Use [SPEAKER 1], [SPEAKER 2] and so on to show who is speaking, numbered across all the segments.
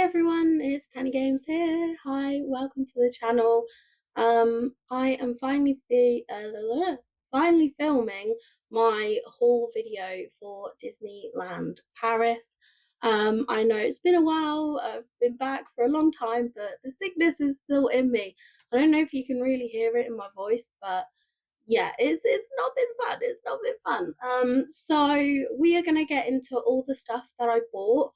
[SPEAKER 1] everyone, it's Tiny Games here. Hi, welcome to the channel. I am finally filming my haul video for Disneyland Paris. I know it's been a while. I've been back for a long time, but the sickness is still in me. I don't know if you can really hear it in my voice, but yeah, it's not been fun. It's not been fun. So we are gonna get into all the stuff that I bought.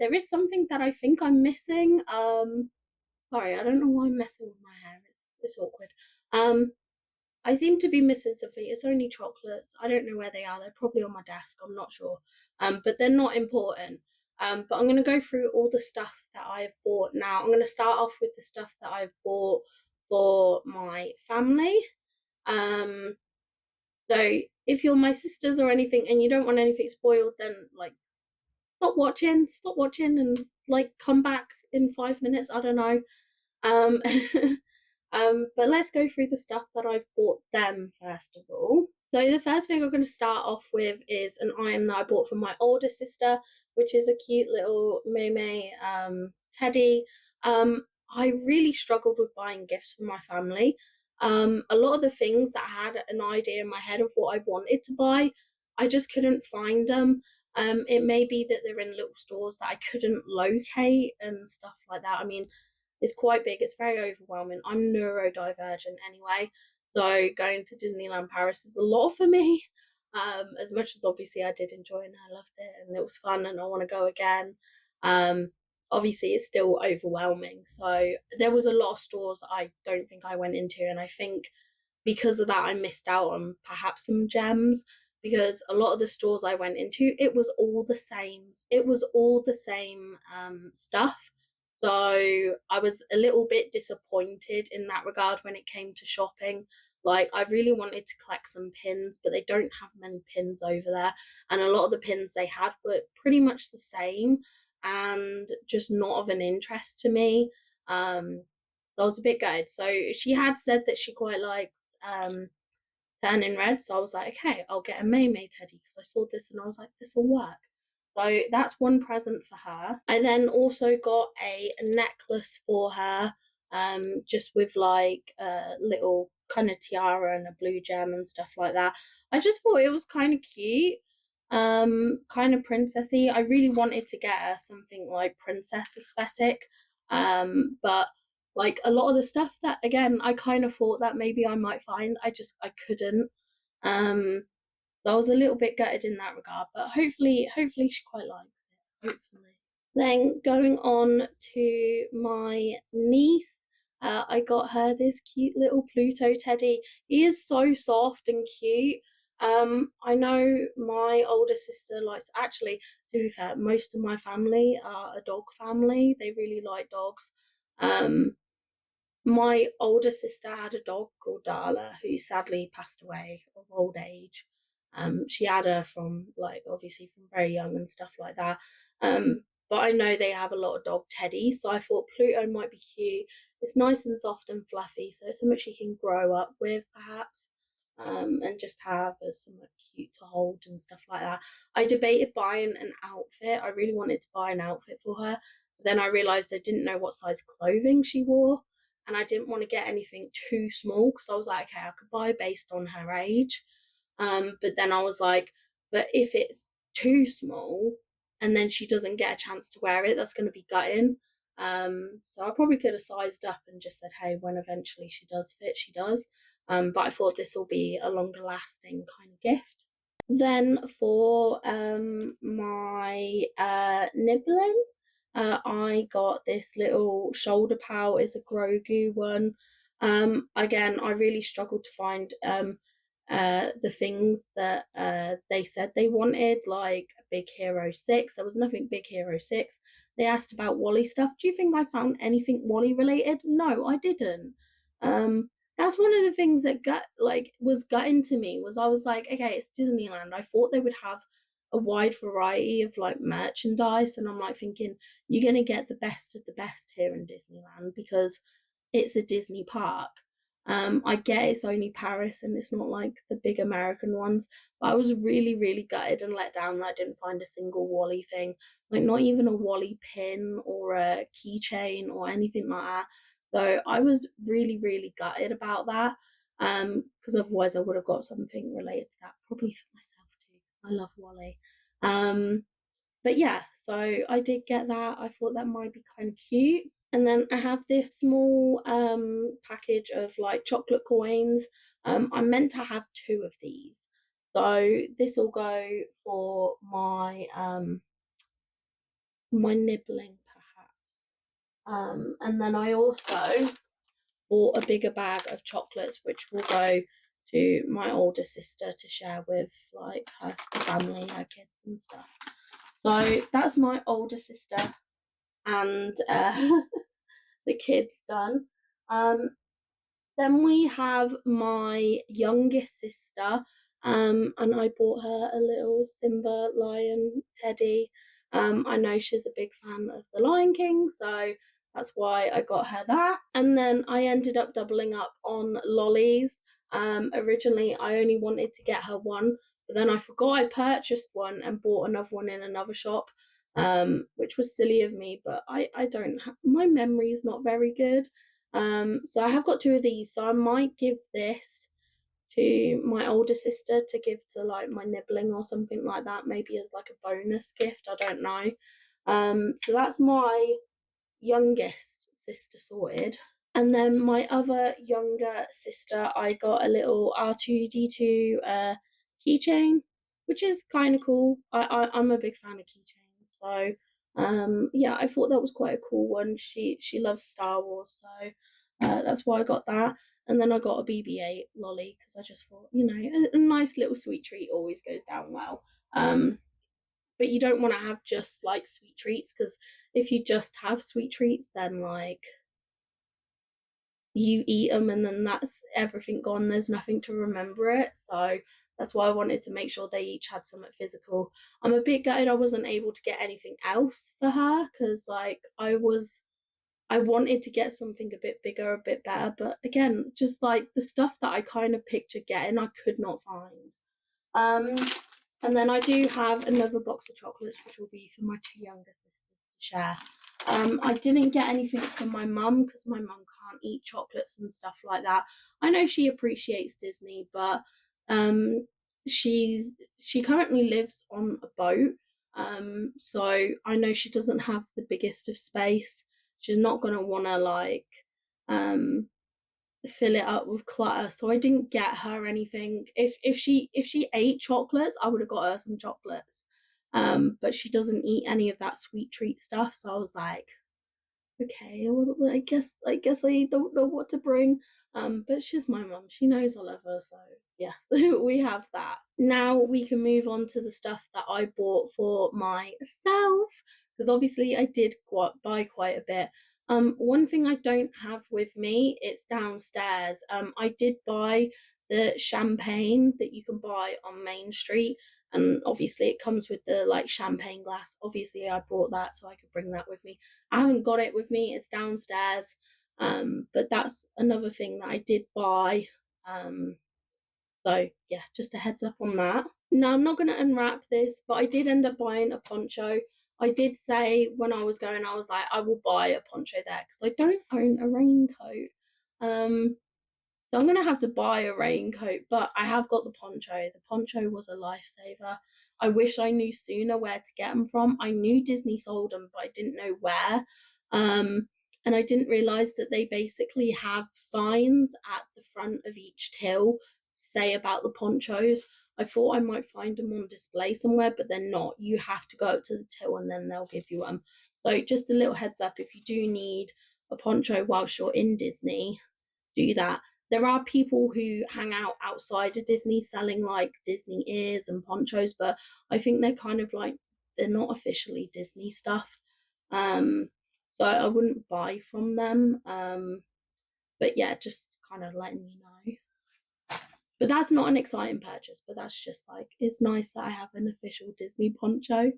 [SPEAKER 1] There is something that I think I'm missing. Sorry, I don't know why I'm messing with my hair. It's awkward. Um, I seem to be missing something. It's only chocolates. I don't know where they are. They're probably on my desk. I'm not sure. But they're not important. But I'm gonna go through all the stuff that I've bought now. I'm gonna start off with the stuff that I've bought for my family. Um, so if you're my sisters or anything and you don't want anything spoiled, then like stop watching and like come back in 5 minutes. I don't know. Um, but let's go through the stuff that I've bought them first of all. So the first thing I'm going to start off with is an item that I bought from my older sister, which is a cute little Meme teddy. I really struggled with buying gifts for my family. A lot of the things that I had an idea in my head of what I wanted to buy, I just couldn't find them. It may be that they're in little stores that I couldn't locate and stuff like that. I mean, it's quite big. It's very overwhelming. I'm neurodivergent anyway, so going to Disneyland Paris is a lot for me. As much as obviously I did enjoy it and I loved it and it was fun and I want to go again. Obviously it's still overwhelming. So there was a lot of stores I don't think I went into, and I think because of that I missed out on perhaps some gems, because a lot of the stores I went into, it was all the same. It was all the same stuff. So I was a little bit disappointed in that regard when it came to shopping. Like, I really wanted to collect some pins, but they don't have many pins over there. And a lot of the pins they had were pretty much the same and just not of an interest to me. So I was a bit gutted. So she had said that she quite likes Turning Red. So I was like, okay, I'll get a May May teddy because I saw this and I was like, this will work. So that's one present for her. I then also got a necklace for her, just with like a little kind of tiara and a blue gem and stuff like that. I just thought it was kind of cute, kind of princessy. I really wanted to get her something like princess aesthetic, but like a lot of the stuff that again I kind of thought that maybe I might find, I couldn't. So I was a little bit gutted in that regard, but hopefully she quite likes it. Hopefully. Then going on to my niece, I got her this cute little Pluto teddy. He is so soft and cute. I know my older sister likes, actually, to be fair, most of my family are a dog family. They really like dogs. My older sister had a dog called Darla, who sadly passed away of old age. She had her from like obviously from very young and stuff like that. But I know they have a lot of dog teddies, so I thought Pluto might be cute. It's nice and soft and fluffy, so it's something she can grow up with perhaps. And just have as somewhat cute to hold and stuff like that. I debated buying an outfit. I really wanted to buy an outfit for her, but then I realised I didn't know what size clothing she wore, and I didn't want to get anything too small because I was like, okay, I could buy based on her age. But then I was like, but if it's too small and then she doesn't get a chance to wear it, that's going to be gutting. So I probably could have sized up and just said, hey, when eventually she does fit, she does. But I thought this will be a longer lasting kind of gift. Then for my nibbling, I got this little shoulder pal. It's a Grogu one. Again, I really struggled to find the things that they said they wanted, like Big Hero 6. There was nothing Big Hero 6. They asked about Wally stuff. Do you think I found anything Wally related? No, I didn't. That's one of the things that was gutting to me. Was I was like, okay, it's Disneyland. I thought they would have a wide variety of like merchandise, and I'm like thinking you're gonna get the best of the best here in Disneyland because it's a Disney park. I get it's only Paris and it's not like the big American ones, but I was really, really gutted and let down that I didn't find a single Wally thing, like not even a Wally pin or a keychain or anything like that. So I was really, really gutted about that. Because otherwise I would have got something related to that, probably for myself too. I love Wally. But yeah, so I did get that. I thought that might be kind of cute. And then I have this small package of like chocolate coins. I'm meant to have two of these. So this will go for my nibbling perhaps. And then I also bought a bigger bag of chocolates which will go to my older sister to share with like her family, her kids and stuff. So that's my older sister and the kids done. Then we have my youngest sister, and I bought her a little Simba lion teddy. I know she's a big fan of The Lion King, so that's why I got her that. And then I ended up doubling up on lollies. Originally, I only wanted to get her one, but then I forgot I purchased one and bought another one in another shop, which was silly of me, but I don't my memory is not very good. So I have got two of these, so I might give this to my older sister to give to like my nibbling or something like that, maybe as like a bonus gift. I don't know. So that's my youngest sister sorted. And then my other younger sister, I got a little R2D2 keychain, which is kind of cool. I'm a big fan of keychains, so yeah, I thought that was quite a cool one. She loves Star Wars, so that's why I got that. And then I got a BB-8 lolly because I just thought, a nice little sweet treat always goes down well. But you don't want to have just like sweet treats, because if you just have sweet treats, then like you eat them and then that's everything gone. There's nothing to remember it. So that's why I wanted to make sure they each had something physical. I'm a bit gutted I wasn't able to get anything else for her, because like I wanted to get something a bit bigger, a bit better, but again, just like the stuff that I kind of pictured getting, I could not find. Um, and then I do have another box of chocolates, which will be for my two younger sisters to share. I didn't get anything from my mum because my mum can't eat chocolates and stuff like that. I know she appreciates Disney, but she currently lives on a boat. So I know she doesn't have the biggest of space. She's not gonna wanna like fill it up with clutter. So I didn't get her anything. If she ate chocolates, I would have got her some chocolates. But she doesn't eat any of that sweet treat stuff. So I was like, okay, well, I guess I don't know what to bring. But she's my mum. She knows I love her, so yeah, we have that. Now we can move on to the stuff that I bought for myself, because obviously I did buy quite a bit. One thing I don't have with me, it's downstairs. I did buy the champagne that you can buy on Main Street, and obviously it comes with the like champagne glass. Obviously I brought that so I could bring that with me. I haven't got it with me, it's downstairs. But that's another thing that I did buy. So yeah, just a heads up on that. Now I'm not gonna unwrap this, but I did end up buying a poncho. I did say when I was going, I was like, I will buy a poncho there because I don't own a raincoat. So I'm gonna have to buy a raincoat, but I have got the poncho. The poncho was a lifesaver. I wish I knew sooner where to get them from. I knew Disney sold them, but I didn't know where. And I didn't realize that they basically have signs at the front of each till say about the ponchos. I thought I might find them on display somewhere, but they're not. You have to go up to the till and then they'll give you them. So just a little heads up, if you do need a poncho whilst you're in Disney, do that. There are people who hang out outside of Disney selling like Disney ears and ponchos, but I think they're kind of like they're not officially Disney stuff. So I wouldn't buy from them. But yeah, just kind of letting you know. But that's not an exciting purchase, but that's just like it's nice that I have an official Disney poncho.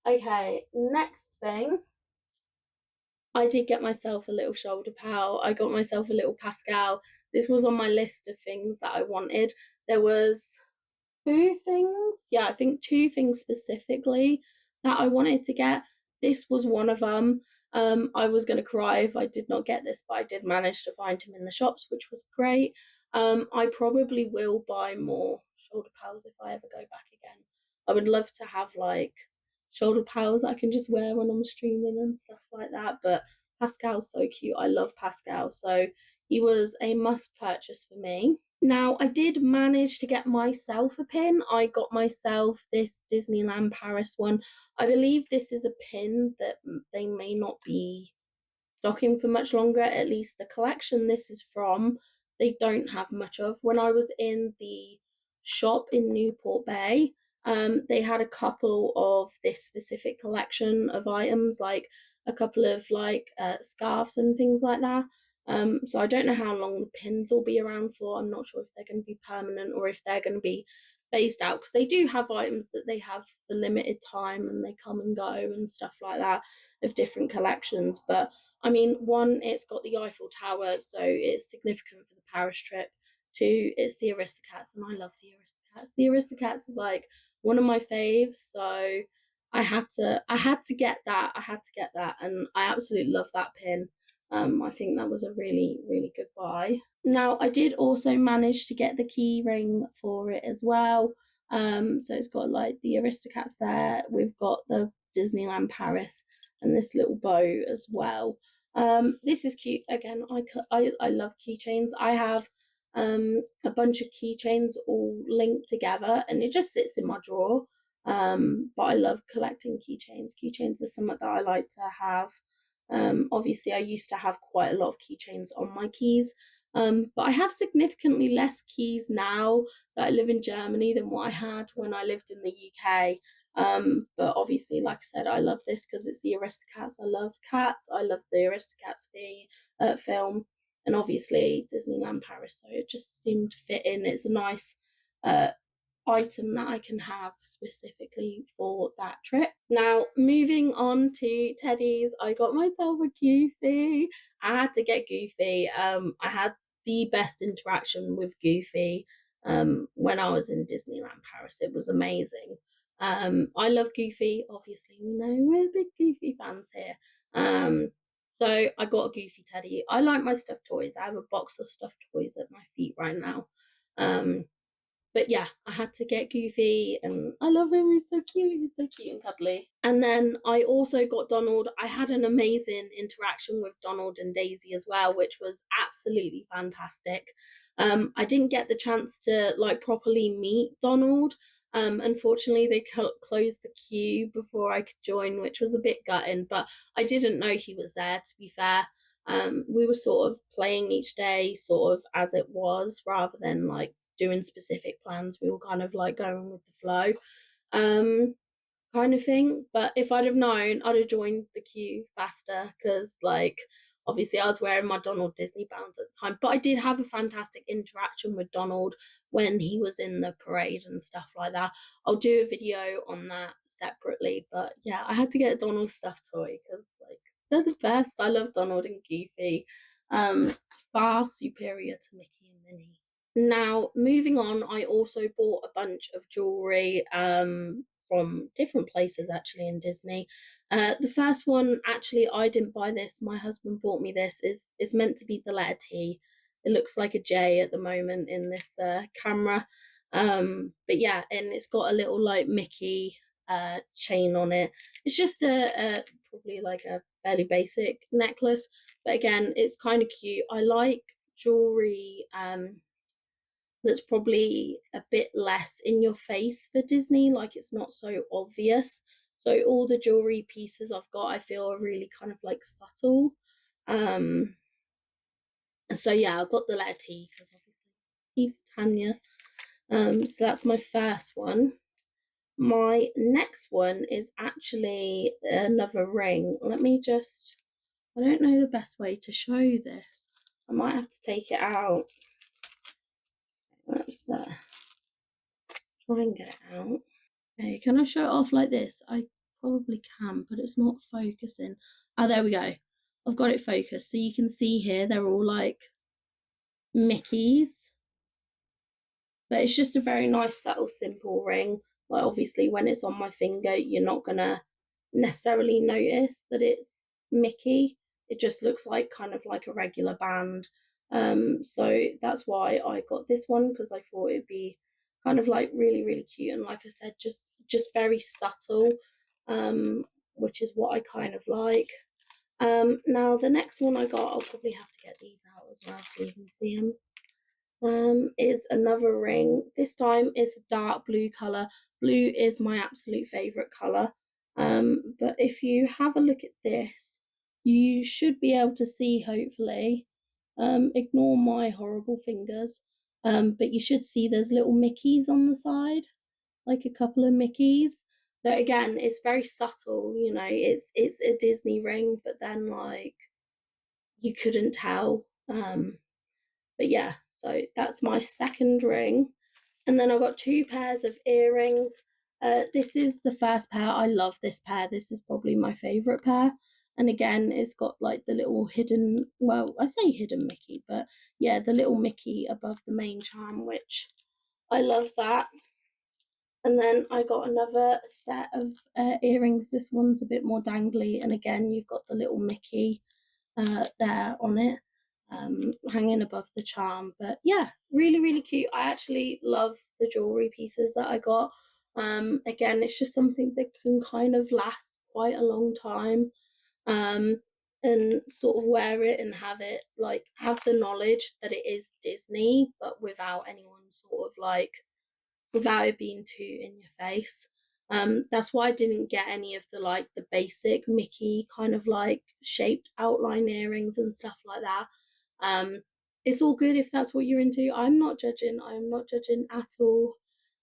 [SPEAKER 1] Okay, next thing. I did get myself a little shoulder pal. I got myself a little Pascal. this was on my list of things that I wanted. There was 2 things, yeah, I think 2 things specifically that I wanted to get. This was one of them. I was gonna cry if I did not get this, but I did manage to find him in the shops, which was great. I probably will buy more shoulder pads if I ever go back again. I would love to have, like, shoulder pads I can just wear when I'm streaming and stuff like that, but Pascal's so cute. I love Pascal, so he was a must purchase for me. Now, I did manage to get myself a pin. I got myself this Disneyland Paris one. I believe this is a pin that they may not be stocking for much longer, at least the collection this is from, they don't have much of. When I was in the shop in Newport Bay, they had a couple of this specific collection of items, like a couple of like scarves and things like that. So I don't know how long the pins will be around for. I'm not sure if they're going to be permanent or if they're going to be phased out, because they do have items that they have for limited time and they come and go and stuff like that of different collections. But I mean, one, it's got the Eiffel Tower, so it's significant for the Paris trip. Two, it's the Aristocats, and I love the Aristocats. The Aristocats is like one of my faves, so I had to get that. I had to get that, and I absolutely love that pin. I think that was a really, really good buy. Now, I did also manage to get the key ring for it as well. So it's got like the Aristocats there. We've got the Disneyland Paris and this little bow as well. This is cute. Again, I love keychains. I have a bunch of keychains all linked together, and it just sits in my drawer. But I love collecting keychains. Keychains are something that I like to have. Obviously, I used to have quite a lot of keychains on my keys, but I have significantly less keys now that I live in Germany than what I had when I lived in the UK. But obviously, like I said, I love this because it's the Aristocats. I love cats. I love the Aristocats film, and obviously Disneyland Paris. So it just seemed to fit in. It's a nice uh, item that I can have specifically for that trip. Now, moving on to teddies, I got myself a Goofy. I had to get Goofy. I had the best interaction with Goofy when I was in Disneyland Paris. It was amazing. I love Goofy. Obviously, we know we're big Goofy fans here. So I got a Goofy teddy. I like my stuffed toys. I have a box of stuffed toys at my feet right now. But yeah, I had to get Goofy, and I love him. He's so cute. He's so cute and cuddly. And then I also got Donald. I had an amazing interaction with Donald and Daisy as well, which was absolutely fantastic. I didn't get the chance to like properly meet Donald. Unfortunately, they closed the queue before I could join, which was a bit gutting. But I didn't know he was there. To be fair, we were sort of playing each day, sort of as it was, rather than like doing specific plans. We were kind of like going with the flow, kind of thing. But if I'd have known, I'd have joined the queue faster, because like obviously I was wearing my Donald Disney bands at the time. But I did have a fantastic interaction with Donald when he was in the parade and stuff like that. I'll do a video on that separately. But yeah, I had to get a Donald stuffed toy because like they're the best. I love Donald and Goofy. Far superior to Mickey and Minnie. Now, moving on, I also bought a bunch of jewellery from different places actually in Disney. The first one, actually, I didn't buy this. My husband bought me this. Is meant to be the letter T. It looks like a J at the moment in this camera. But yeah, and it's got a little like Mickey chain on it. It's just a probably like a fairly basic necklace, but again, it's kind of cute. I like jewellery that's probably a bit less in your face for Disney, like it's not so obvious. So all the jewelry pieces I've got, I feel are really kind of like subtle. So yeah, I've got the letter T because obviously T for Tanya. So that's my first one. My next one is actually another ring. Let me just, I don't know the best way to show this. I might have to take it out. Let's try and get it out. Okay, can I show it off like this? I probably can, but it's not focusing. Oh, there we go. I've got it focused. So you can see here, they're all like Mickeys, but it's just a very nice little simple ring. Like obviously when it's on my finger, you're not gonna necessarily notice that it's Mickey. It just looks like kind of like a regular band. So that's why I got this one, because I thought it'd be kind of like really, really cute, and like I said, just very subtle, which is what I kind of like. Now the next one I got, I'll probably have to get these out as well so you can see them. Is another ring. This time it's a dark blue colour. Blue is my absolute favourite colour. But if you have a look at this, you should be able to see, hopefully. Ignore my horrible fingers. But you should see there's little Mickeys on the side, like a couple of Mickeys. So again, it's very subtle, you know, it's a Disney ring, but then like you couldn't tell. But yeah, so that's my second ring. And then I've got two pairs of earrings. This is the first pair. I love this pair. This is probably my favourite pair. And again, it's got like the little hidden, well, I say hidden Mickey, but yeah, the little Mickey above the main charm, which I love that. And then I got another set of earrings. This one's a bit more dangly. And again, you've got the little Mickey there on it, hanging above the charm. But yeah, really, really cute. I actually love the jewellery pieces that I got. Again, it's just something that can kind of last quite a long time. Um, and sort of wear it and have it like have the knowledge that it is Disney, but without anyone sort of like without it being too in your face. That's why I didn't get any of the like the basic Mickey kind of like shaped outline earrings and stuff like that. Um, it's all good if that's what you're into. I'm not judging. I'm not judging at all.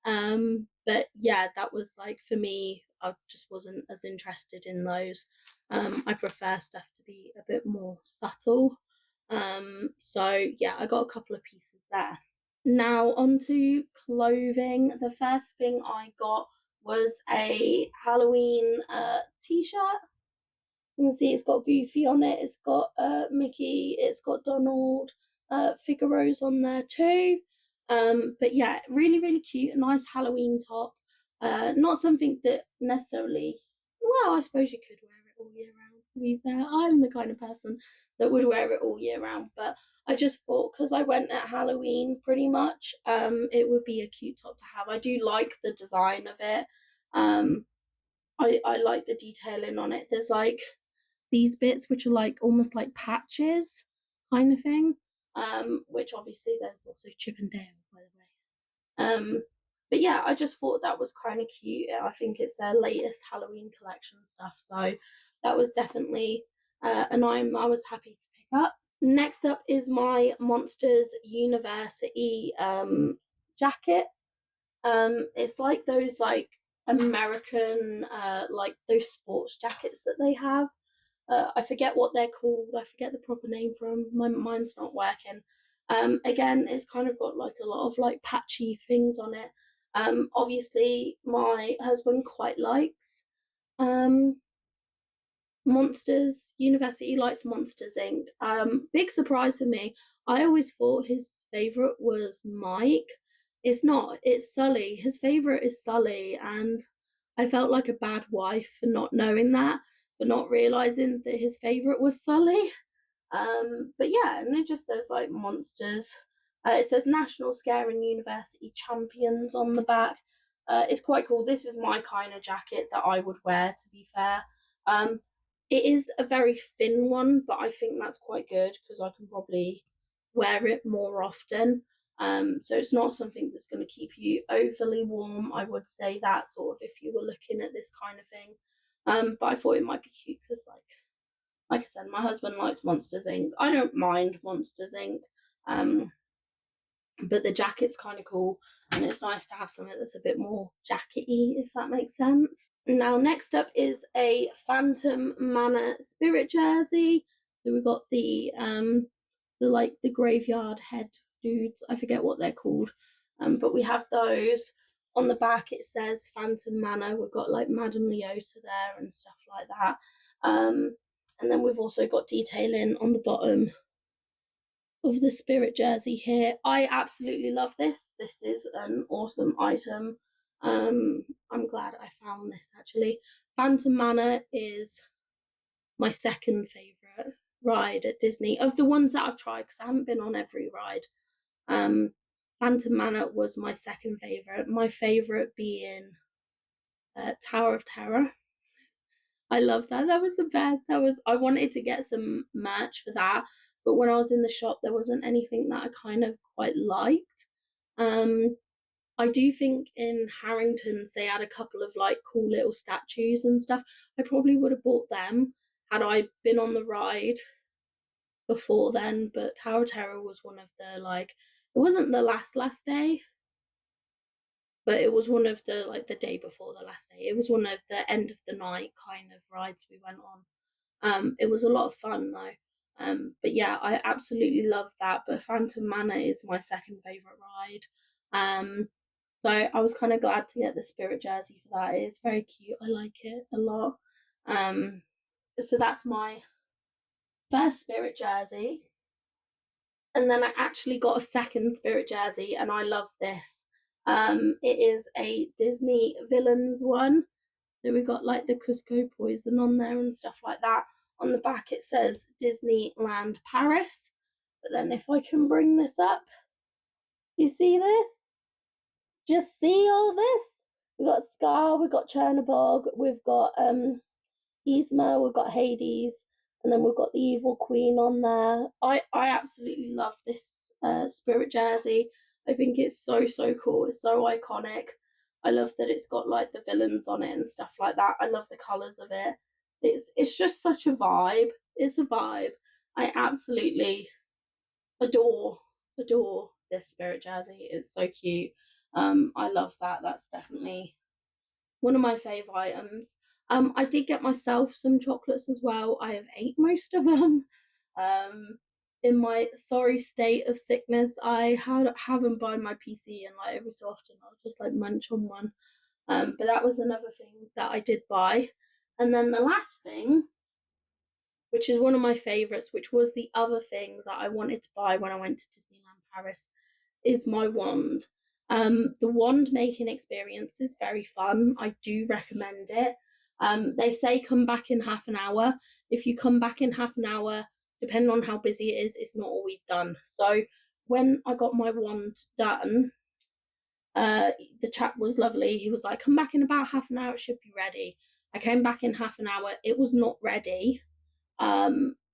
[SPEAKER 1] But yeah, that was like for me. I just wasn't as interested in those. I prefer stuff to be a bit more subtle. So yeah, I got a couple of pieces there. Now onto clothing. The first thing I got was a Halloween t-shirt. You can see it's got Goofy on it, it's got Mickey, it's got Donald, Figaro's on there too. But yeah, really, really cute, a nice Halloween top. Not something that necessarily, well, I suppose you could wear it all year round, to be fair. I'm the kind of person that would wear it all year round, but I just thought because I went at Halloween pretty much, it would be a cute top to have. I do like the design of it. I like the detailing on it. There's like these bits which are like almost like patches kind of thing. Which obviously there's also Chip and Dale, by the way. But yeah, I just thought that was kind of cute. I think it's their latest Halloween collection stuff, so that was definitely an item I was happy to pick up. Next up is my Monsters University jacket. It's like those like American like those sports jackets that they have. I forget what they're called. I forget the proper name for them. My mind's not working. Again, it's kind of got like a lot of like patchy things on it. Obviously, my husband quite likes um, Monsters University, likes Monsters Inc. Big surprise for me. I always thought his favorite was Mike. It's not. It's Sully. His favorite is Sully, and I felt like a bad wife for not knowing that, for not realizing that his favorite was Sully. But yeah, and it just says like monsters. It says National Scare and University Champions on the back. It's quite cool. This is my kind of jacket that I would wear, to be fair. Um, it is a very thin one, but I think that's quite good because I can probably wear it more often. So it's not something that's going to keep you overly warm. I would say that sort of if you were looking at this kind of thing. But I thought it might be cute because like I said, my husband likes Monsters Inc. I don't mind Monsters Inc. Um, but the jacket's kind of cool, and it's nice to have something that's a bit more jackety, if that makes sense. Now, next up is a Phantom Manor spirit jersey. So we've got the like the graveyard head dudes. I forget what they're called, but we have those. On the back, it says Phantom Manor. We've got like Madame Leota there and stuff like that. And then we've also got detailing on the bottom of the Spirit jersey here. I absolutely love this. This is an awesome item. I'm glad I found this actually. Phantom Manor is my second favourite ride at Disney. Of the ones that I've tried, because I haven't been on every ride, Phantom Manor was my second favourite. My favourite being Tower of Terror. I love that. That was the best. I wanted to get some merch for that, but when I was in the shop, there wasn't anything that I kind of quite liked. Um, I do think in Harrington's they had a couple of like cool little statues and stuff. I probably would have bought them had I been on the ride before then, but Tower of Terror was one of the like it wasn't the last day, but it was one of the like the day before the last day. It was one of the end of the night kind of rides we went on. It was a lot of fun though. But yeah, I absolutely love that. But Phantom Manor is my second favourite ride. So I was kind of glad to get the Spirit jersey for that. It's very cute. I like it a lot. So that's my first Spirit jersey. And then I actually got a second Spirit jersey, and I love this. It is a Disney villains one. So we got like the Cusco poison on there and stuff like that. On the back it says Disneyland Paris. But then if I can bring this up, do you see this? Just see all this? We've got Scar, we've got Chernabog, we've got Yzma, we've got Hades, and then we've got the Evil Queen on there. I absolutely love this Spirit jersey. I think it's so cool. It's so iconic. I love that it's got like the villains on it and stuff like that. I love the colours of it. It's just such a vibe. It's a vibe. I absolutely adore this Spirit jersey. It's so cute. I love that. That's definitely one of my favourite items. I did get myself some chocolates as well. I have ate most of them. Um, in my sorry state of sickness, I have them by my PC, and like every so often I'll just like munch on one. But that was another thing that I did buy. And then the last thing, which is one of my favourites, which was the other thing that I wanted to buy when I went to Disneyland Paris, is my wand. The wand making experience is very fun. I do recommend it. They say come back in half an hour. If you come back in half an hour, depending on how busy it is, it's not always done. So when I got my wand done, the chap was lovely. He was like, come back in about half an hour, it should be ready. I came back in half an hour, it was not ready,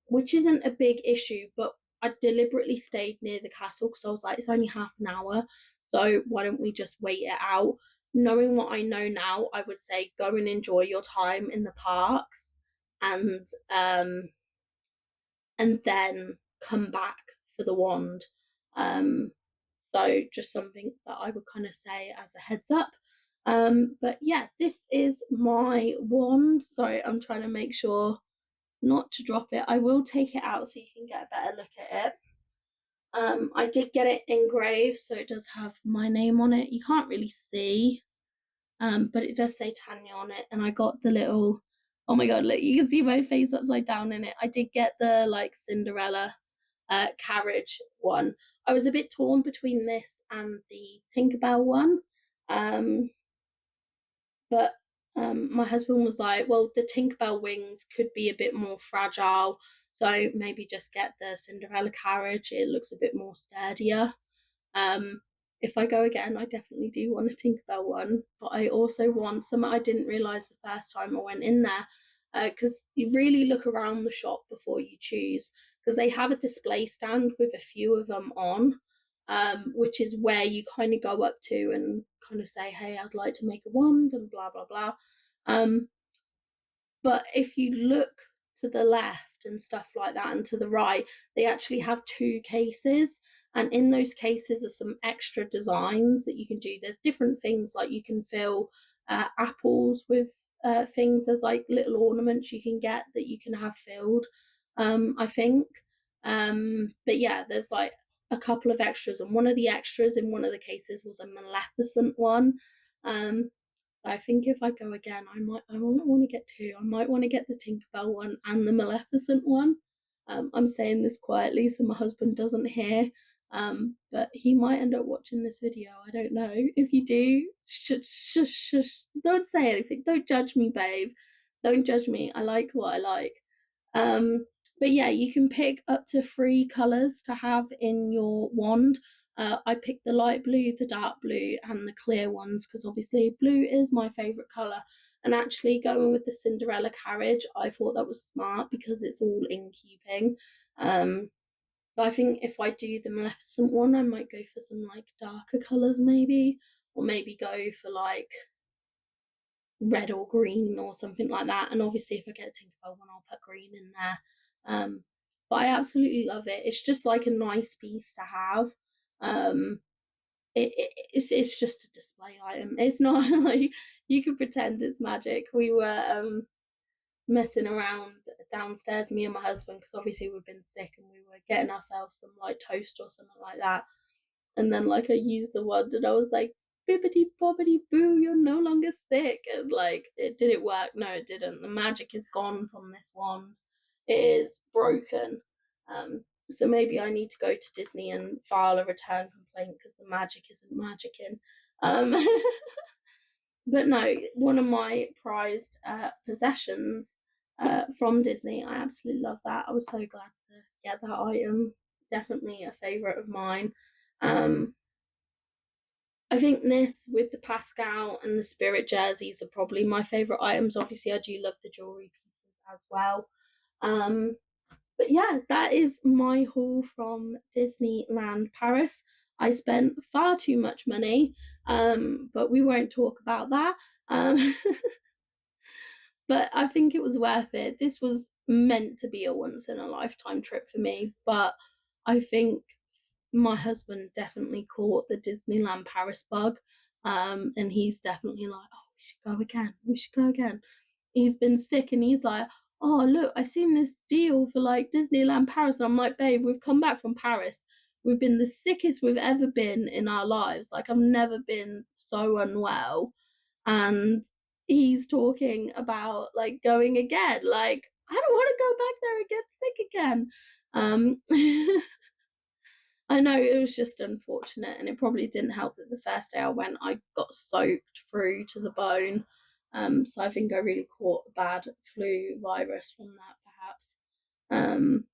[SPEAKER 1] which isn't a big issue, but I deliberately stayed near the castle because I was like, it's only half an hour, so why don't we just wait it out? Knowing what I know now, I would say go and enjoy your time in the parks, and then come back for the wand. So just something that I would kind of say as a heads up. But yeah, this is my wand. Sorry, I'm trying to make sure not to drop it. I will take it out so you can get a better look at it. I did get it engraved, so it does have my name on it. You can't really see, but it does say Tanya on it. And I got the little, oh my god, look, you can see my face upside down in it. I did get the like Cinderella carriage one. I was a bit torn between this and the Tinkerbell one. But my husband was like, well, the Tinkerbell wings could be a bit more fragile, so maybe just get the Cinderella carriage. It looks a bit more sturdier. Um, if I go again, I definitely do want a Tinkerbell one, but I also want something I didn't realise the first time I went in there, because you really look around the shop before you choose, because they have a display stand with a few of them on, which is where you kind of go up to and kind of say, hey, I'd like to make a wand and blah, blah, blah. But if you look to the left and stuff like that and to the right, they actually have two cases. And in those cases are some extra designs that you can do. There's different things, like you can fill apples with things. There's like little ornaments you can get that you can have filled, I think. But yeah, there's like a couple of extras. And one of the extras in one of the cases was a Maleficent one. So I think if I go again, I might want to get two. I might want to get the Tinkerbell one and the Maleficent one. I'm saying this quietly so my husband doesn't hear, but he might end up watching this video. I don't know. If you do, shush, shush, shush. Don't say anything. Don't judge me, babe. Don't judge me. I like what I like. Um, but yeah, you can pick up to 3 colours to have in your wand. I picked the light blue, the dark blue, and the clear ones because obviously blue is my favourite colour. And actually, going with the Cinderella carriage, I thought that was smart because it's all in keeping. Um, so I think if I do the Maleficent one, I might go for some like darker colours maybe, or maybe go for like red or green or something like that. And obviously, if I get a Tinkerbell one, I'll put green in there. But I absolutely love it. It's just like a nice piece to have. Um, it's just a display item. It's not like you could pretend it's magic. We were messing around downstairs, me and my husband, because obviously we've been sick and we were getting ourselves some like toast or something like that. And then like I used the wand and I was like, bibbity bobbity boo, you're no longer sick. And like, did it work? No, it didn't. The magic is gone from this wand. It is broken. So maybe I need to go to Disney and file a return complaint because the magic isn't magicking. Um, but no, one of my prized possessions from Disney. I absolutely love that. I was so glad to get that item. Definitely a favourite of mine. Um, I think this with the Pascal and the Spirit jerseys are probably my favourite items. Obviously, I do love the jewellery pieces as well. Um, but yeah, that is my haul from Disneyland Paris. I spent far too much money, but we won't talk about that. Um, but I think it was worth it. This was meant to be a once in a lifetime trip for me, but I think my husband definitely caught the Disneyland Paris bug. And he's definitely like, oh, we should go again. We should go again. He's been sick and he's like, oh, look, I seen this deal for like Disneyland Paris. And I'm like, babe, we've come back from Paris. We've been the sickest we've ever been in our lives. Like, I've never been so unwell. And he's talking about like going again. Like, I don't want to go back there and get sick again. I know it was just unfortunate, and it probably didn't help that the first day I went, I got soaked through to the bone. So I think I really caught a bad flu virus from that, perhaps. Um,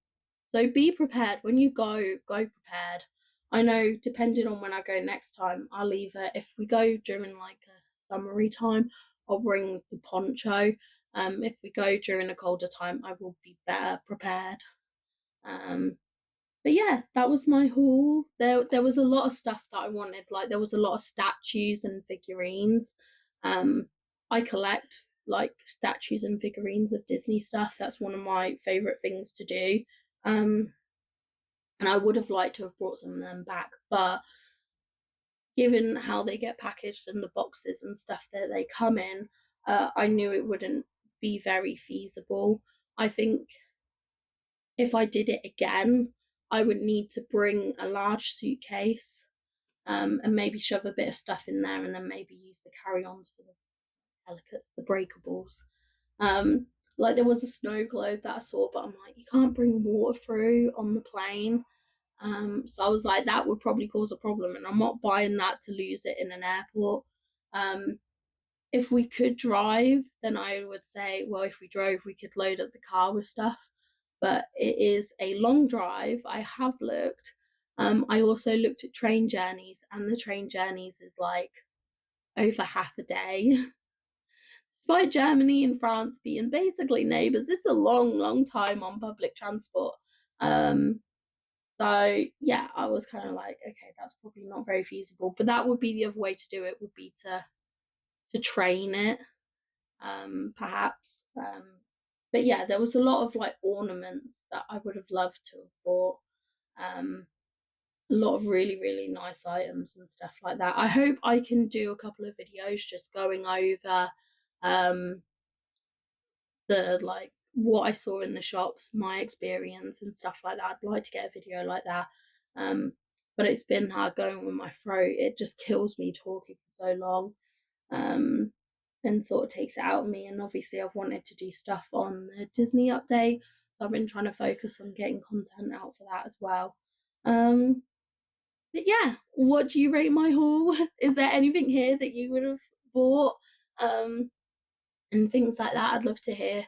[SPEAKER 1] so be prepared when you go. Go prepared. I know, depending on when I go next time, I'll either if we go during like a summery time, I'll bring the poncho. If we go during a colder time, I will be better prepared. Um, but yeah, that was my haul. There was a lot of stuff that I wanted. Like there was a lot of statues and figurines. I collect like statues and figurines of Disney stuff. That's one of my favorite things to do. And I would have liked to have brought some of them back, but given how they get packaged and the boxes and stuff that they come in, I knew it wouldn't be very feasible. I think if I did it again, I would need to bring a large suitcase, and maybe shove a bit of stuff in there and then maybe use the carry-ons for the delicates, the breakables. Like there was a snow globe that I saw, but I'm like, you can't bring water through on the plane. So I was like, that would probably cause a problem, and I'm not buying that to lose it in an airport. Um, if we could drive, then I would say, well, if we drove, we could load up the car with stuff. But it is a long drive. I have looked. I also looked at train journeys, and the train journeys is like over half a day. Despite Germany and France being basically neighbours, it's a long, long time on public transport. So yeah, I was kind of like, okay, that's probably not very feasible. But that would be the other way to do it, would be to train it, perhaps. But yeah, there was a lot of like ornaments that I would have loved to have bought. A lot of really, really nice items and stuff like that. I hope I can do a couple of videos just going over the like what I saw in the shops, my experience and stuff like that. I'd like to get a video like that. But it's been hard going with my throat. It just kills me talking for so long. And sort of takes it out of me. And obviously I've wanted to do stuff on the Disney update. So I've been trying to focus on getting content out for that as well. Um, but yeah, what do you rate my haul? Is there anything here that you would have bought? Um, and things like that. I'd love to hear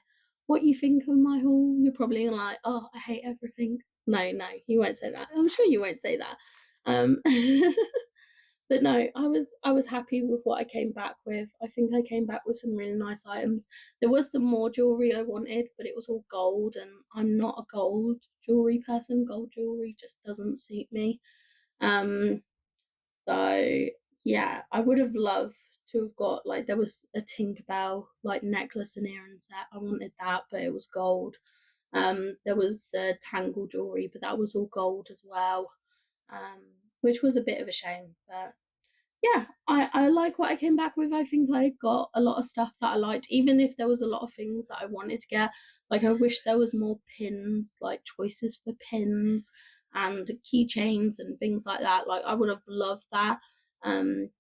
[SPEAKER 1] what you think of my haul. You're probably like, "Oh, I hate everything." No, no, you won't say that. I'm sure you won't say that. Um, but no, I was happy with what I came back with. I think I came back with some really nice items. There was some more jewelry I wanted, but it was all gold, and I'm not a gold jewelry person. Gold jewelry just doesn't suit me. Um, so yeah, I would have loved to have got like there was a Tinkerbell like necklace and earring set. I wanted that, but it was gold. There was the Tangle jewelry, but that was all gold as well. Which was a bit of a shame, but yeah, I like what I came back with. I think I got a lot of stuff that I liked, even if there was a lot of things that I wanted to get. Like I wish there was more pins, like choices for pins and keychains and things like that. Like I would have loved that. Um,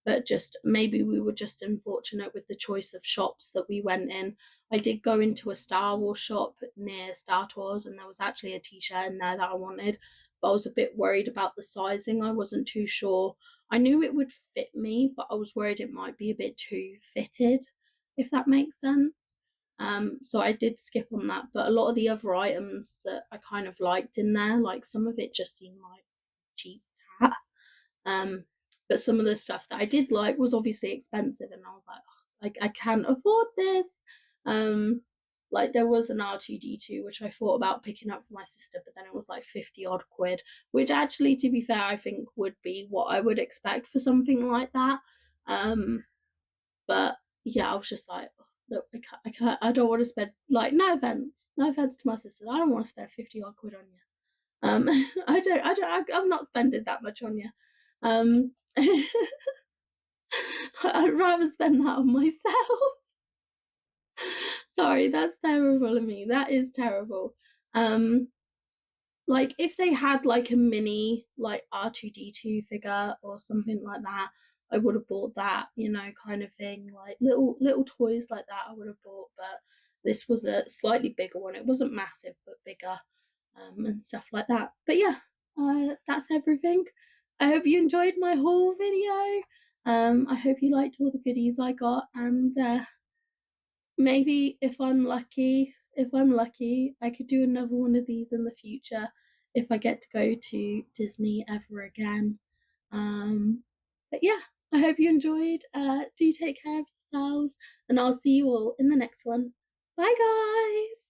[SPEAKER 1] but just maybe we were just unfortunate with the choice of shops that we went in. I did go into a Star Wars shop near Star Tours, and there was actually a t-shirt in there that I wanted, but I was a bit worried about the sizing. I wasn't too sure. I knew it would fit me, but I was worried it might be a bit too fitted, if that makes sense. So I did skip on that, but a lot of the other items that I kind of liked in there, like some of it just seemed like cheap tat. Um, but some of the stuff that I did like was obviously expensive, and I was like, "Oh, I can't afford this." Um, like there was an R2D2 which I thought about picking up for my sister, but then it was like 50 odd quid, which actually, to be fair, I think would be what I would expect for something like that. Um, but yeah, I was just like, "Oh, look, I don't want to spend like no offense to my sister, I don't want to spend 50 odd quid on you. I'm not spending that much on you. Um, I'd rather spend that on myself. Sorry, that's terrible of me. That is terrible. Um, like if they had like a mini like R2D2 figure or something like that, I would have bought that, kind of thing. Like little toys like that I would have bought, but this was a slightly bigger one. It wasn't massive, but bigger, and stuff like that. But yeah, that's everything. I hope you enjoyed my haul video. I hope you liked all the goodies I got, and maybe if I'm lucky, I could do another one of these in the future if I get to go to Disney ever again. Um, but yeah, I hope you enjoyed. Do take care of yourselves, and I'll see you all in the next one. Bye, guys.